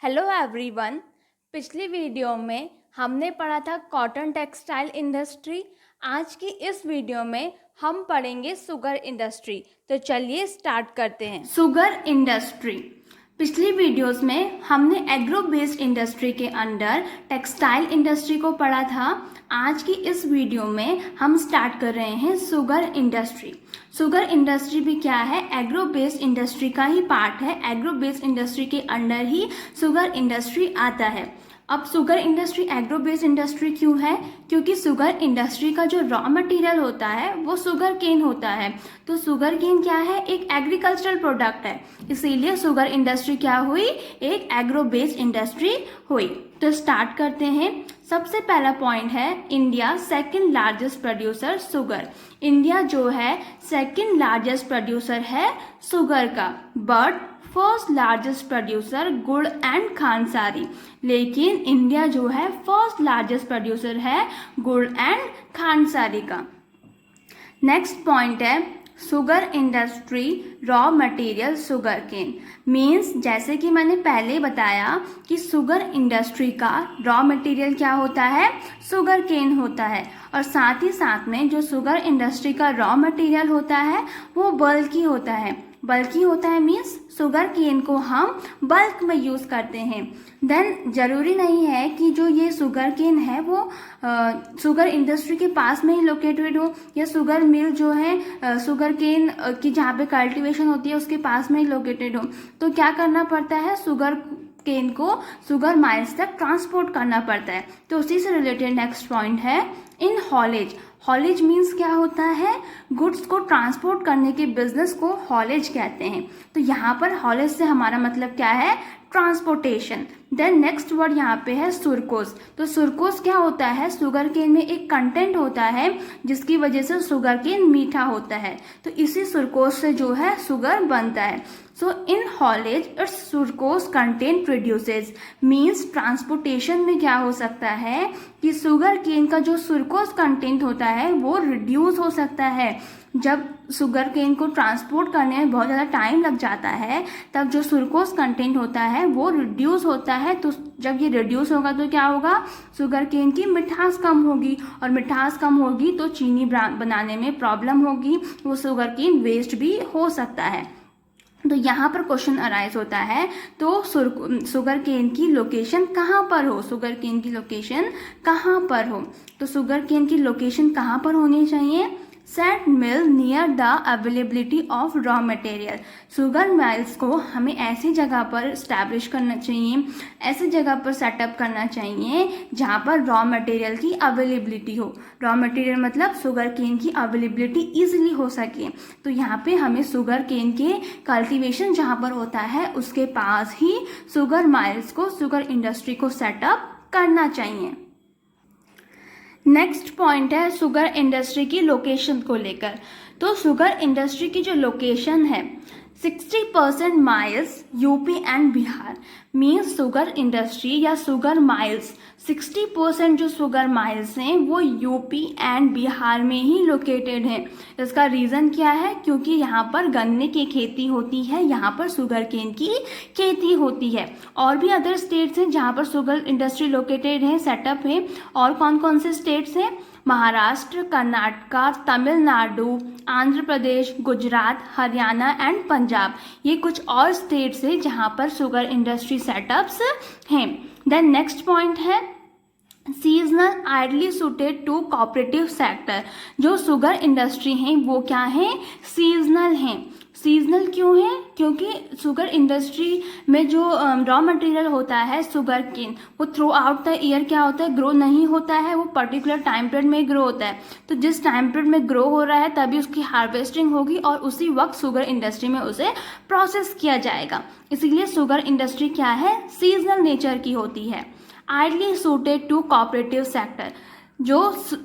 Hello everyone. पिछली video में हमने पढ़ा था कॉटन टेक्सटाइल इंडस्ट्री। आज की इस वीडियो में हम पढ़ेंगे शुगर इंडस्ट्री। तो चलिए स्टार्ट करते हैं। Sugar industry. पिछली वीडियोस में हमने एग्रो बेस्ड इंडस्ट्री के अंडर टेक्सटाइल इंडस्ट्री को पढ़ा था। आज की इस वीडियो में हम स्टार्ट कर रहे हैं शुगर इंडस्ट्री। शुगर इंडस्ट्री भी क्या है? एग्रो बेस्ड इंडस्ट्री का ही पार्ट है। एग्रो बेस्ड इंडस्ट्री के अंडर ही शुगर इंडस्ट्री आता है। अब sugar industry agro based industry क्यों है? क्योंकि शुगर इंडस्ट्री का जो रॉ मटेरियल होता है वो शुगर केन होता है। तो शुगर केन क्या है? एक एग्रीकल्चरल प्रोडक्ट है, इसीलिए शुगर इंडस्ट्री क्या हुई? एक एग्रो बेस्ड इंडस्ट्री हुई। तो स्टार्ट करते हैं। सबसे पहला पॉइंट है India second largest producer sugar. India जो है सेकंड लार्जेस्ट प्रोड्यूसर है शुगर का, बट फर्स्ट लार्जेस्ट प्रोड्यूसर गुड़ एंड खानसारी। लेकिन इंडिया जो है फर्स्ट लार्जेस्ट प्रोड्यूसर है गुड़ एंड खानसारी का। नेक्स्ट पॉइंट है sugar industry raw material sugar cane. Means जैसे कि मैंने पहले बताया कि शुगर इंडस्ट्री का रॉ मटेरियल क्या होता है? शुगर केन होता है। और साथ ही साथ में जो शुगर इंडस्ट्री का रॉ मटेरियल होता है वो बल्की होता है। बल्की होता है मीन्स शुगर केन को हम बल्क में यूज़ करते हैं। देन ज़रूरी नहीं है कि जो ये शुगर केन है वो शुगर इंडस्ट्री के पास में ही लोकेटेड हो, या शुगर मिल जो है शुगर केन की जहाँ पे कल्टीवेशन होती है उसके पास में ही लोकेटेड हो। तो क्या करना पड़ता है? शुगर केन को शुगर माइल्स तक ट्रांसपोर्ट करना पड़ता है। तो उसी से रिलेटेड नेक्स्ट पॉइंट है इन हॉलेज। हॉलेज मीन्स क्या होता है? गुड्स को ट्रांसपोर्ट करने के बिजनेस को हॉलेज कहते हैं। तो यहाँ पर हॉलेज से हमारा मतलब क्या है? ट्रांसपोर्टेशन। देन नेक्स्ट वर्ड यहाँ पे है सुरकोस। तो सुरकोस क्या होता है? शुगर केन में एक कंटेंट होता है जिसकी वजह से शुगर केन मीठा होता है। तो इसी सुरकोस से जो है शुगर बनता है। So in haulage it's sucrose content produces. Means transportation में क्या हो सकता है कि शुगर केन का जो सुरकोस कंटेंट होता है वो रिड्यूस हो सकता है। जब शुगर केन को ट्रांसपोर्ट करने में बहुत ज़्यादा टाइम लग जाता है तब जो सुरकोस कंटेंट होता है वो रिड्यूस होता है। तो जब ये रिड्यूस होगा तो क्या होगा? शुगर केन की मिठास कम होगी, और मिठास कम होगी तो चीनी बनाने में प्रॉब्लम होगी, वो शुगर केन वेस्ट भी हो सकता है। तो यहाँ पर क्वेश्चन अराइज होता है तो शुगर केन की लोकेशन कहाँ पर हो? शुगर केन की लोकेशन कहाँ पर हो? तो शुगर केन की लोकेशन कहाँ पर होनी चाहिए? Set mill near the availability of raw material. Sugar mills को हमें ऐसी जगह पर स्टैब्लिश करना चाहिए, ऐसी जगह पर सेटअप करना चाहिए जहाँ पर रॉ मटेरियल की अवेलेबिलिटी हो। रॉ मटेरियल मतलब शुगर केन की अवेलेबिलिटी ईजिली हो सके। तो यहाँ पे हमें शुगर केन के कल्टीवेशन जहाँ पर होता है उसके पास ही शुगर मिल्स को, शुगर इंडस्ट्री को सेटअप करना चाहिए। नेक्स्ट पॉइंट है शुगर इंडस्ट्री की लोकेशन को लेकर। तो शुगर इंडस्ट्री की जो लोकेशन है 60% miles UP and Bihar. Means sugar industry या शुगर माइल्स 60% जो शुगर माइल्स हैं वो यूपी एंड बिहार में ही लोकेटेड हैं। इसका रीज़न क्या है? क्योंकि यहाँ पर गन्ने की खेती होती है, यहाँ पर शुगर केन की खेती होती है। और भी अदर स्टेट्स हैं जहाँ पर शुगर इंडस्ट्री लोकेटेड है, सेटअप है। और कौन कौन से स्टेट्स हैं? महाराष्ट्र, कर्नाटका, तमिलनाडु, आंध्र प्रदेश, गुजरात, हरियाणा एंड पंजाब। ये कुछ और स्टेट्स हैं जहाँ पर शुगर इंडस्ट्री सेटअप्स हैं। देन नेक्स्ट पॉइंट है seasonal ideally suited to cooperative sector. जो शुगर इंडस्ट्री हैं वो क्या हैं? सीजनल हैं। सीजनल क्यों है? क्योंकि शुगर इंडस्ट्री में जो रॉ मटेरियल होता है शुगर केन वो थ्रू आउट द ईयर क्या होता है? ग्रो नहीं होता है, वो पर्टिकुलर टाइम पीरियड में ग्रो होता है। तो जिस टाइम पीरियड में ग्रो हो रहा है तभी उसकी हार्वेस्टिंग होगी और उसी वक्त शुगर इंडस्ट्री में उसे प्रोसेस किया जाएगा। इसीलिए शुगर इंडस्ट्री क्या है? सीजनल नेचर की होती है। Ideally suited to cooperative sector. जो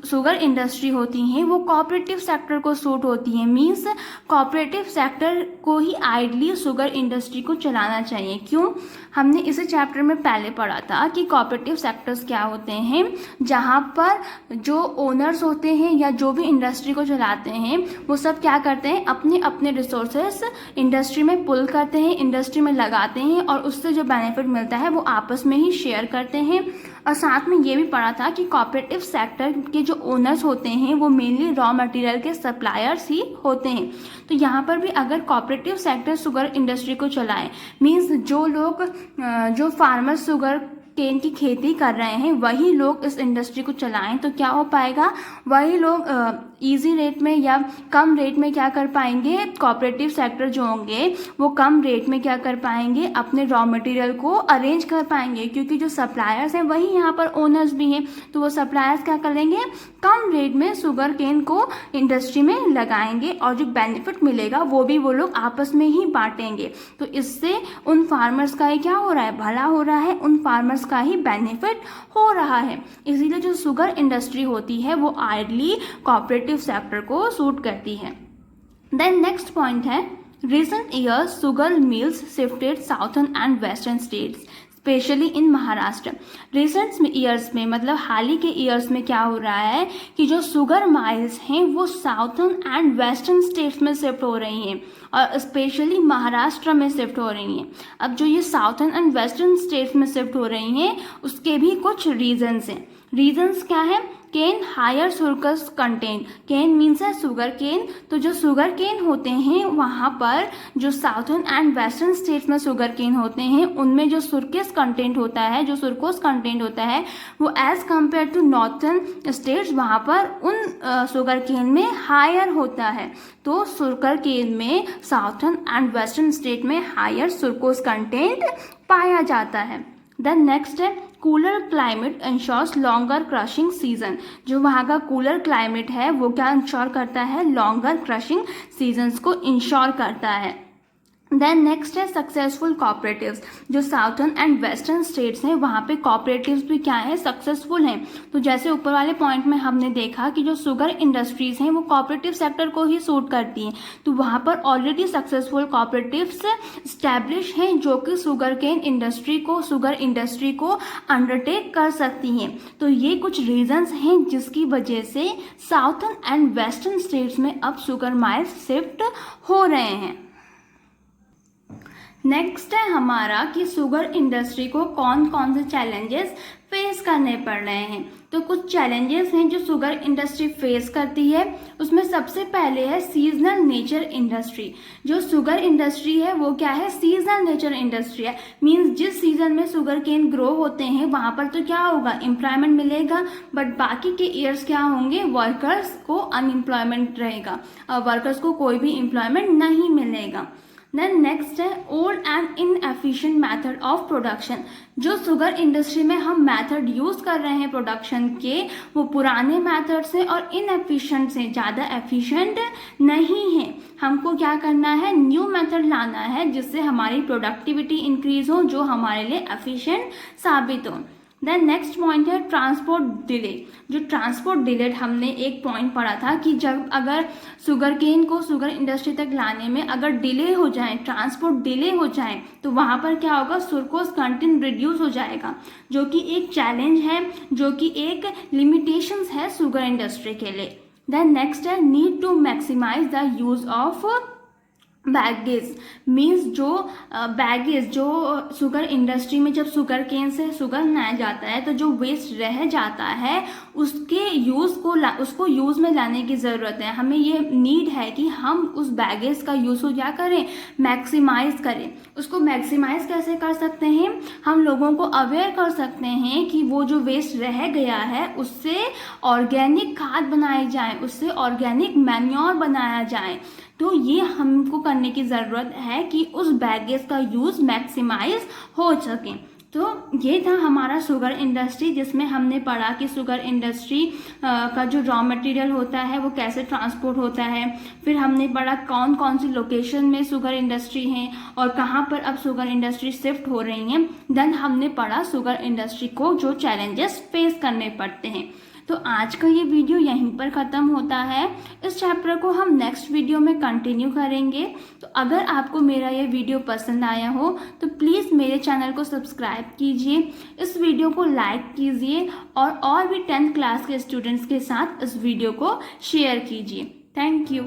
शुगर इंडस्ट्री होती हैं वो कोऑपरेटिव सेक्टर को सूट होती हैं। मींस कोऑपरेटिव सेक्टर को ही आइडली शुगर इंडस्ट्री को चलाना चाहिए। क्यों? हमने इसी चैप्टर में पहले पढ़ा था कि कोऑपरेटिव सेक्टर्स क्या होते हैं, जहाँ पर जो ओनर्स होते हैं या जो भी इंडस्ट्री को चलाते हैं वो सब क्या करते हैं, अपने अपने रिसोर्सेस इंडस्ट्री में पुल करते हैं, इंडस्ट्री में लगाते हैं और उससे जो बेनिफिट मिलता है वो आपस में ही शेयर करते हैं। और साथ में ये भी पढ़ा था कि कोऑपरेटिव सेक्टर के जो ओनर्स होते हैं वो मेनली रॉ मटेरियल के सप्लायर्स ही होते हैं। तो यहाँ पर भी अगर कोऑपरेटिव सेक्टर शुगर इंडस्ट्री को चलाए, मीन्स जो लोग जो फार्मर शुगर केन की खेती कर रहे हैं वही लोग इस इंडस्ट्री को चलाएं, तो क्या हो पाएगा, वही लोग इजी रेट में या कम रेट में क्या कर पाएंगे, कोऑपरेटिव सेक्टर जो होंगे वो कम रेट में क्या कर पाएंगे, अपने रॉ मटेरियल को अरेंज कर पाएंगे। क्योंकि जो सप्लायर्स हैं वही यहाँ पर ओनर्स भी हैं, तो वो सप्लायर्स क्या करेंगे, कम रेट में शुगर केन को इंडस्ट्री में लगाएंगे और जो बेनिफिट मिलेगा वो भी वो लोग आपस में ही बांटेंगे। तो इससे उन फार्मर्स का ही क्या हो रहा है, भला हो रहा है, उन फार्मर्स का ही बेनिफिट हो रहा है। इसीलिए जो शुगर इंडस्ट्री होती है वो आइडली कोऑपरेटिव सेक्टर को सूट करती है। देन नेक्स्ट पॉइंट है, recent years sugar mills shifted southern and western states specially in Maharashtra. Recent years में मतलब हाल ही के ईयर्स में क्या हो रहा है कि जो शुगर माइल्स हैं वो साउथर्न एंड वेस्टर्न स्टेट्स में शिफ्ट हो रही हैं और स्पेशली महाराष्ट्र में शिफ्ट हो रही हैं। अब जो ये साउथर्न एंड वेस्टर्न स्टेट्स में शिफ्ट हो रही हैं उसके भी कुछ रीजंस हैं। रीजंस क्या है, केन हायर सुरकस कंटेंट, केन मीन्स है शुगर केन, तो जो शुगर केन होते हैं वहाँ पर जो साउथर्न एंड वेस्टर्न स्टेट्स में शुगर केन होते हैं उनमें जो सुरकेस कंटेंट होता है, जो सुरकोस कंटेंट होता है वो as compared to northern states वहाँ पर उन शुगर केन में हायर होता है। तो शुगर केन में साउथर्न एंड वेस्टर्न स्टेट में हायर सुरकोस कंटेंट पाया जाता है। देन नेक्स्ट है, cooler climate ensures longer crushing season. जो वहाँ का कूलर क्लाइमेट है वो क्या इंश्योर करता है, लॉन्गर क्रशिंग सीजन्स को इंश्योर करता है। देन नेक्स्ट है सक्सेसफुल कॉपरेटिव्स। जो साउथर्न एंड वेस्टर्न स्टेट्स हैं वहाँ पे कॉपरेटिव्स भी क्या है, सक्सेसफुल हैं। तो जैसे ऊपर वाले पॉइंट में हमने देखा कि जो शुगर इंडस्ट्रीज हैं वो कॉपरेटिव सेक्टर को ही सूट करती हैं, तो वहाँ पर ऑलरेडी सक्सेसफुल कॉपरेटिव्स स्टैब्लिश हैं जो कि शुगर केन इंडस्ट्री को, शुगर इंडस्ट्री को अंडरटेक कर सकती हैं। तो ये कुछ रीजंस हैं जिसकी वजह से साउथर्न एंड वेस्टर्न स्टेट्स में अब शुगर माइल्स शिफ्ट हो रहे हैं। नेक्स्ट है हमारा कि शुगर इंडस्ट्री को कौन कौन से चैलेंजेस फेस करने पड़ रहे हैं। तो कुछ चैलेंजेस हैं जो शुगर इंडस्ट्री फेस करती है। उसमें सबसे पहले है सीजनल नेचर इंडस्ट्री। जो शुगर इंडस्ट्री है वो क्या है, सीजनल नेचर इंडस्ट्री है। मींस जिस सीजन में शुगर केन ग्रो होते हैं वहाँ पर तो क्या होगा, एम्प्लॉयमेंट मिलेगा, बट बाकी के ईयर्स क्या होंगे, वर्कर्स को अनएम्प्लॉयमेंट रहेगा, वर्कर्स को कोई भी एम्प्लॉयमेंट नहीं मिलेगा। देन नेक्स्ट है old and inefficient method of production. जो शुगर इंडस्ट्री में हम मेथड यूज़ कर रहे हैं प्रोडक्शन के वो पुराने मेथड्स हैं और इनएफिशिएंट हैं, ज़्यादा एफिशिएंट नहीं है। हमको क्या करना है, न्यू मेथड लाना है जिससे हमारी प्रोडक्टिविटी इंक्रीज हो, जो हमारे लिए एफिशिएंट साबित हो। देन नेक्स्ट पॉइंट है ट्रांसपोर्ट डिले। जो ट्रांसपोर्ट डिले हमने एक पॉइंट पढ़ा था कि जब अगर शुगर केन को शुगर इंडस्ट्री तक लाने में अगर डिले हो जाए, ट्रांसपोर्ट डिले हो जाए, तो वहाँ पर क्या होगा, सुरकोस कंटेंट रिड्यूस हो जाएगा, जो कि एक चैलेंज है, जो कि एक लिमिटेशंस है शुगर इंडस्ट्री के लिए। देन नेक्स्ट है need to maximize the use of bagasse. Means जो बैगेज जो शुगर इंडस्ट्री में जब शुगर केन से शुगर बनाया जाता है तो जो वेस्ट रह जाता है उसके यूज़ को उसको यूज़ में लाने की ज़रूरत है। हमें ये नीड है कि हम उस बैगेज का यूज़ को क्या करें, मैक्सिमाइज करें। उसको मैक्सिमाइज कैसे कर सकते हैं, हम लोगों को अवेयर कर सकते हैं कि वो जो वेस्ट रह गया है उससे ऑर्गेनिक खाद बनाई जाए, उससे ऑर्गेनिक मैन्योर बनाया जाए। तो ये हमको करने की ज़रूरत है कि उस बैगेज का यूज़ मैक्सिमाइज हो सके। तो ये था हमारा शुगर इंडस्ट्री, जिसमें हमने पढ़ा कि शुगर इंडस्ट्री का जो रॉ मटेरियल होता है वो कैसे ट्रांसपोर्ट होता है। फिर हमने पढ़ा कौन कौन सी लोकेशन में शुगर इंडस्ट्री हैं और कहाँ पर अब शुगर इंडस्ट्री शिफ्ट हो रही हैं। देन हमने पढ़ा शुगर इंडस्ट्री को जो चैलेंजेस फेस करने पड़ते हैं। तो आज का ये वीडियो यहीं पर ख़त्म होता है। इस चैप्टर को हम नेक्स्ट वीडियो में कंटिन्यू करेंगे। तो अगर आपको मेरा ये वीडियो पसंद आया हो तो प्लीज़ मेरे चैनल को सब्सक्राइब कीजिए, इस वीडियो को लाइक कीजिए और भी 10th क्लास के स्टूडेंट्स के साथ इस वीडियो को शेयर कीजिए। Thank you.